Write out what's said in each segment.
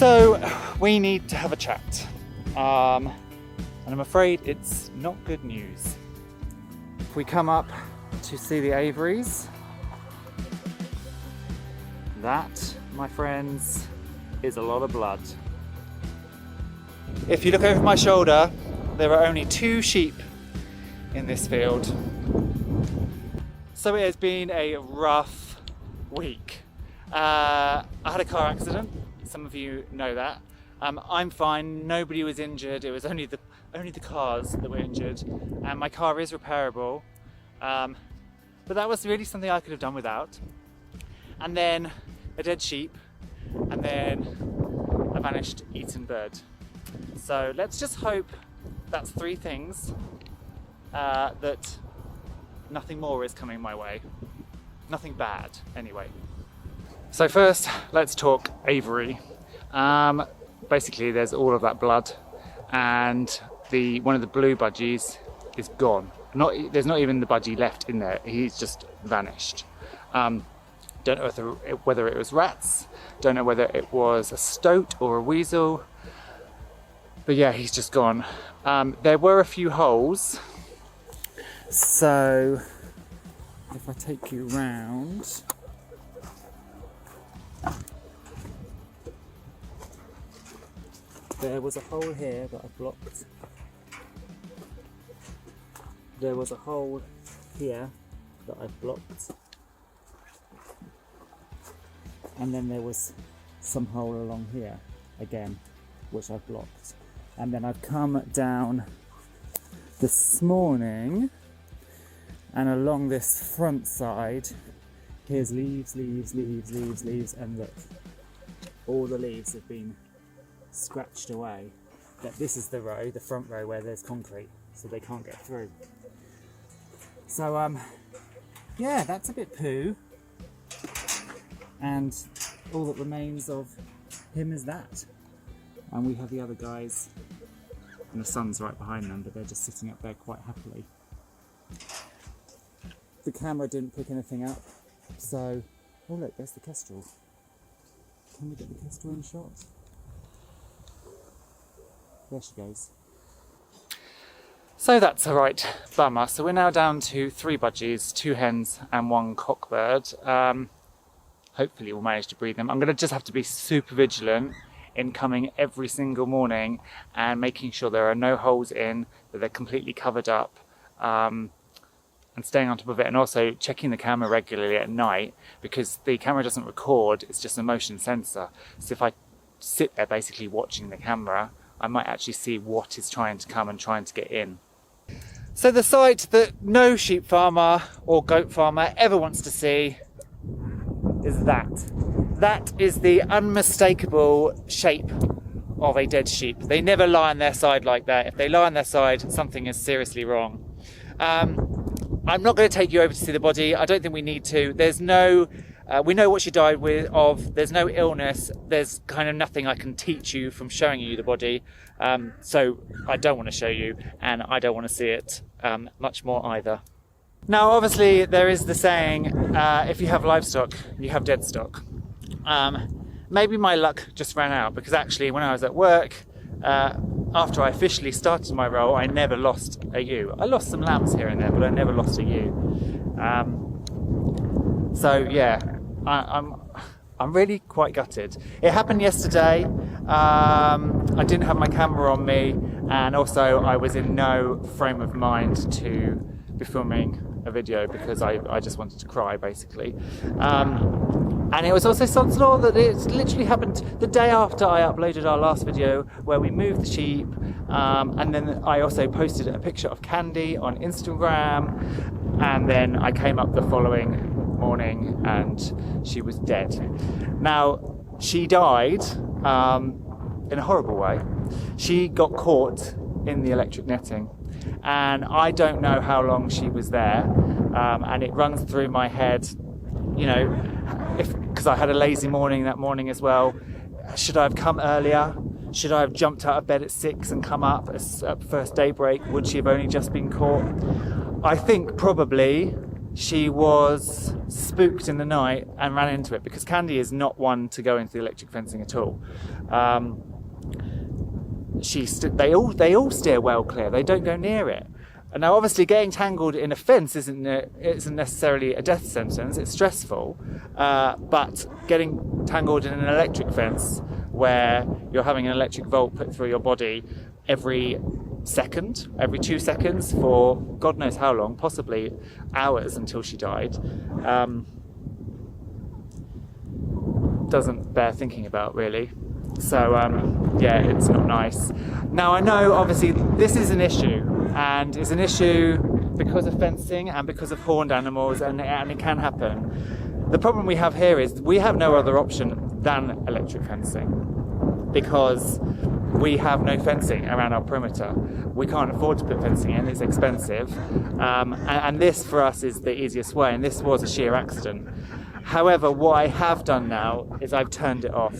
So we need to have a chat, and I'm afraid it's not good news. If we come up to see the aviaries, that, my friends, is a lot of blood. If you look over my shoulder, there are only 2 sheep in this field. So it has been a rough week. I had a car accident, some of you know that. I'm fine, nobody was injured, it was only the cars that were injured, and my car is repairable. But that was really something I could have done without. And then a dead sheep, and then a vanished eaten bird. So let's just hope that's 3 things, that nothing more is coming my way. Nothing bad, anyway. So first, let's talk aviary. Basically, there's all of that blood, and one of the blue budgies is gone. There's not even the budgie left in there. He's just vanished. Don't know whether it was rats. Don't know whether it was a stoat or a weasel. But yeah, he's just gone. There were a few holes. So if I take you round, there was a hole here that I blocked. There was a hole here that I blocked. And then there was some hole along here again, which I've blocked. And then I've come down this morning, and along this front side, here's leaves, and look, all the leaves have been scratched away. This is the row, the front row, where there's concrete, so they can't get through. So yeah, that's a bit poo, and all that remains of him is that. And we have the other guys, and the sun's right behind them, but they're just sitting up there quite happily. The camera didn't pick anything up, so... Oh look, there's the kestrel. Can we get the kestrel in shot? There she goes. So that's a right bummer. So we're now down to 3 budgies, 2 hens and 1 cockbird. Hopefully we'll manage to breed them. I'm going to just have to be super vigilant in coming every single morning and making sure there are no holes in, that they're completely covered up. And staying on top of it, and also checking the camera regularly at night, because the camera doesn't record, it's just a motion sensor. So if I sit there basically watching the camera, I might actually see what is trying to come and trying to get in. So the sight that no sheep farmer or goat farmer ever wants to see is that. That is the unmistakable shape of a dead sheep. They never lie on their side like that. If they lie on their side, something is seriously wrong. I'm not going to take you over to see the body. I don't think we need to. There's no, we know what she died of. There's no illness. There's kind of nothing I can teach you from showing you the body. So I don't want to show you, and I don't want to see it much more either. Now, obviously, there is the saying, if you have livestock, you have dead stock. Maybe my luck just ran out, because actually when I was at work, after I officially started my role, I never lost a ewe. I lost some lambs here and there, but I never lost a ewe. So yeah, I'm really quite gutted. It happened yesterday. I didn't have my camera on me, and also I was in no frame of mind to be filming a video, because I just wanted to cry, basically. And it was also sod's law that it literally happened the day after I uploaded our last video, where we moved the sheep, and then I also posted a picture of Candy on Instagram, and then I came up the following morning and she was dead. Now, she died in a horrible way. She got caught in the electric netting, and I don't know how long she was there, and it runs through my head, you know, because I had a lazy morning that morning as well. Should I have come earlier? Should I have jumped out of bed at 6 and come up at first daybreak? Would she have only just been caught? I think probably she was spooked in the night and ran into it, because Candy is not one to go into the electric fencing at all. They all steer well clear. They don't go near it. And now, obviously, getting tangled in a fence isn't necessarily a death sentence. It's stressful, but getting tangled in an electric fence where you're having an electric volt put through your body every 2 seconds for God knows how long, possibly hours until she died, doesn't bear thinking about, really. So yeah, it's not nice. Now, I know obviously this is an issue, and it's an issue because of fencing and because of horned animals, and it can happen. The problem we have here is we have no other option than electric fencing, because we have no fencing around our perimeter. We can't afford to put fencing in, it's expensive, and this for us is the easiest way, and this was a sheer accident. However, what I have done now is I've turned it off.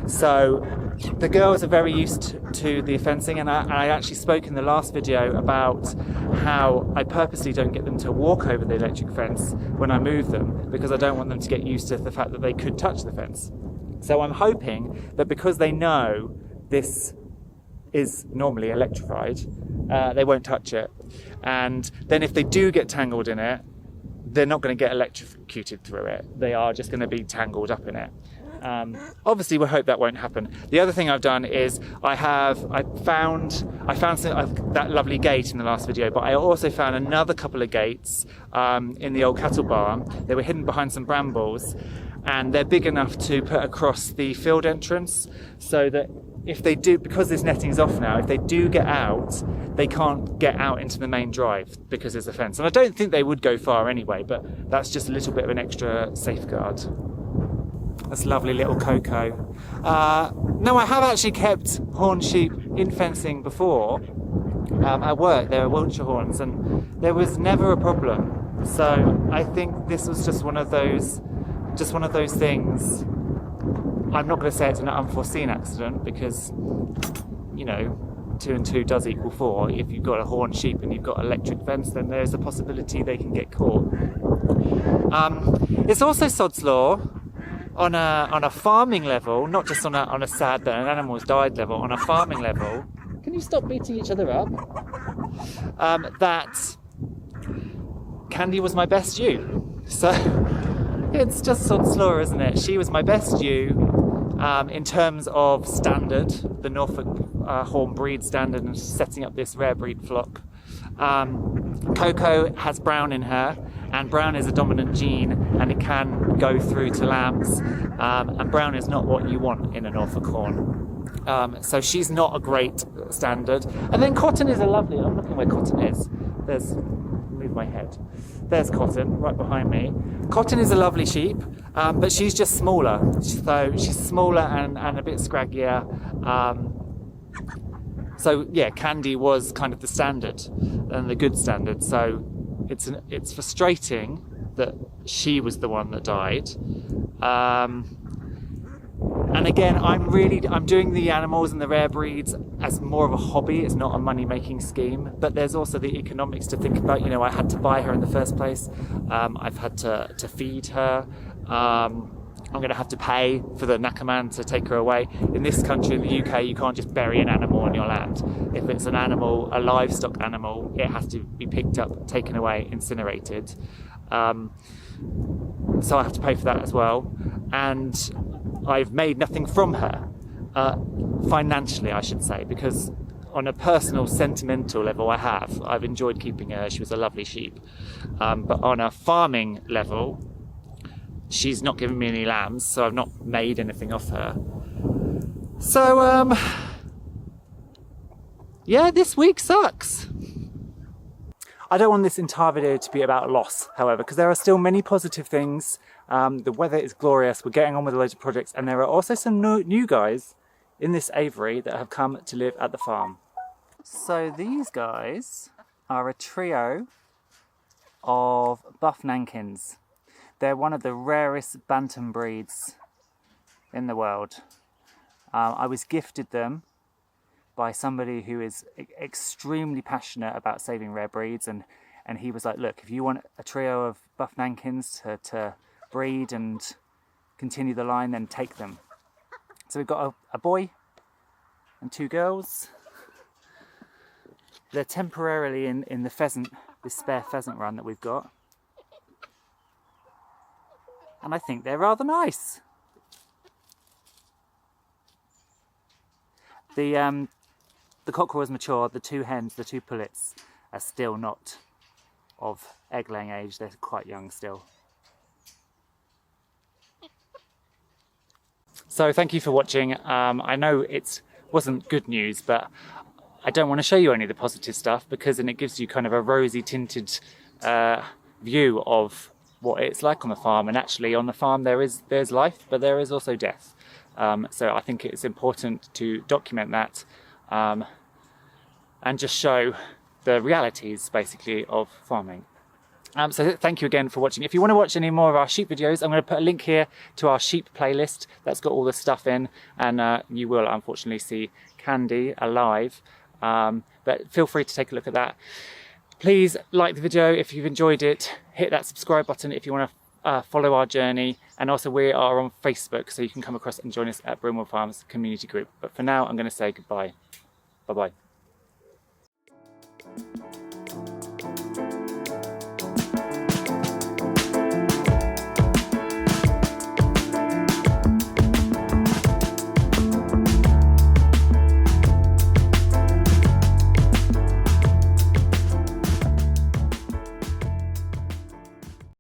So the girls are very used to the fencing, and I actually spoke in the last video about how I purposely don't get them to walk over the electric fence when I move them, because I don't want them to get used to the fact that they could touch the fence. So I'm hoping that because they know this is normally electrified, they won't touch it. And then if they do get tangled in it, they're not going to get electrocuted through it. They are just going to be tangled up in it. Obviously, we hope that won't happen. The other thing I've done is I found that lovely gate in the last video, but I also found another couple of gates in the old cattle barn. They were hidden behind some brambles, and they're big enough to put across the field entrance, so that if they do, because this netting's off now, if they do get out, they can't get out into the main drive because there's a fence. And I don't think they would go far anyway, but that's just a little bit of an extra safeguard. That's lovely little Coco. No, I have actually kept horn sheep in fencing before. At work, there were Wiltshire horns, and there was never a problem. So I think this was just one of those things. I'm not going to say it's an unforeseen accident, because, you know, 2 and 2 does equal 4. If you've got a horned sheep and you've got electric fence, then there's a possibility they can get caught. It's also sod's law on a farming level, not just on a sad that an animal's died level, on a farming level. Can you stop beating each other up? That Candy was my best ewe. So it's just sod's law, isn't it? She was my best ewe in terms of standard, the Norfolk horn breed standard, and setting up this rare breed flock. Coco has brown in her, and brown is a dominant gene, and it can go through to lambs, and brown is not what you want in a Norfolk horn. So she's not a great standard. And then Cotton is a lovely, I'm looking where Cotton is. Move my head. There's Cotton, right behind me. Cotton is a lovely sheep, but she's just smaller. So she's smaller and a bit scraggier. So yeah, Candy was kind of the standard and the good standard. So it's frustrating that she was the one that died. And again, I'm doing the animals and the rare breeds as more of a hobby. It's not a money-making scheme. But there's also the economics to think about. You know, I had to buy her in the first place. I've had to feed her. I'm going to have to pay for the knackerman to take her away. In this country, in the UK, you can't just bury an animal on your land. If it's an animal, a livestock animal, it has to be picked up, taken away, incinerated. So I have to pay for that as well. And I've made nothing from her, financially, I should say, because on a personal, sentimental level, I've enjoyed keeping her. She was a lovely sheep. But on a farming level, she's not given me any lambs, so I've not made anything off her. So, yeah, this week sucks. I don't want this entire video to be about loss, however, because there are still many positive things. The weather is glorious, we're getting on with loads of projects, and there are also some new guys in this aviary that have come to live at the farm. So these guys are a trio of buff Nankins. They're one of the rarest bantam breeds in the world. I was gifted them by somebody who is extremely passionate about saving rare breeds, and and he was like, look, if you want a trio of buff Nankins to breed and continue the line, then take them. So we've got a boy and 2 girls. They're temporarily in the pheasant, this spare pheasant run that we've got. And I think they're rather nice. The cockerel is mature. The 2 hens, the 2 pullets, are still not of egg laying age. They're quite young still. So thank you for watching. I know it wasn't good news, but I don't want to show you any of the positive stuff, because then it gives you kind of a rosy tinted view of what it's like on the farm. And actually on the farm there's life, but there is also death. So I think it's important to document that and just show the realities basically of farming. So thank you again for watching. If you want to watch any more of our sheep videos, I'm going to put a link here to our sheep playlist that's got all the stuff in, and you will unfortunately see Candy alive, but feel free to take a look at that. Please like the video if you've enjoyed it, hit that subscribe button if you want to follow our journey, and also we are on Facebook, so you can come across and join us at Brimwood Farm's community group. But for now, I'm going to say goodbye. Bye-bye.